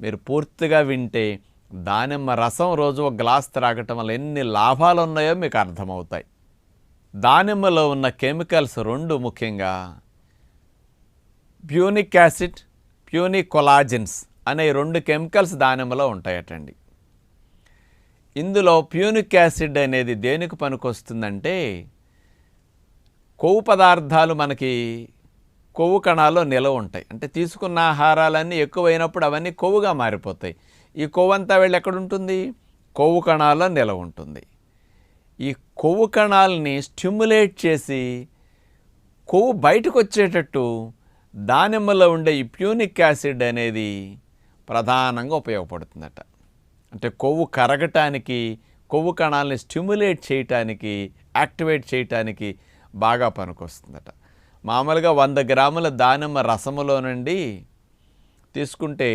మీరు పూర్తిగా వింటే దానిమ్మ రసం రోజు ఒక గ్లాస్ త్రాగటం వల్ల ఎన్ని లాభాలు ఉన్నాయో మీకు అర్థమవుతాయి. దానిమ్మలో ఉన్న కెమికల్స్ రెండు ముఖ్యంగా ప్యూనిక్ యాసిడ్, ప్యూనికొలాజిన్స్ అనే రెండు కెమికల్స్ దానిమ్మలో ఉంటాయటండి. ఇందులో ప్యూనిక్ యాసిడ్ అనేది దేనికి పనికొస్తుందంటే కొవ్వు పదార్థాలు మనకి కొవ్వు కణాల్లో నిలవ ఉంటాయి. అంటే తీసుకున్న ఆహారాలన్నీ ఎక్కువైనప్పుడు అవన్నీ కొవ్వుగా మారిపోతాయి. ఈ కొవ్వు అంతా వెళ్ళి ఎక్కడుంటుంది? కొవ్వు కణాల్లో నిలవ ఉంటుంది. ఈ కొవ్వు కణాలని స్టిమ్యులేట్ చేసి కొవ్వు బయటకు వచ్చేటట్టు దానిమ్మలో ఉండే ఈ ప్యూనిక్ యాసిడ్ అనేది ప్రధానంగా ఉపయోగపడుతుందట. అంటే కొవ్వు కరగటానికి, కొవ్వు కణాలని స్టిమ్యులేట్ చేయటానికి, యాక్టివేట్ చేయటానికి బాగా పనికొస్తుందట. మామూలుగా 100 గ్రాముల దానిమ్మ రసములో నుండి తీసుకుంటే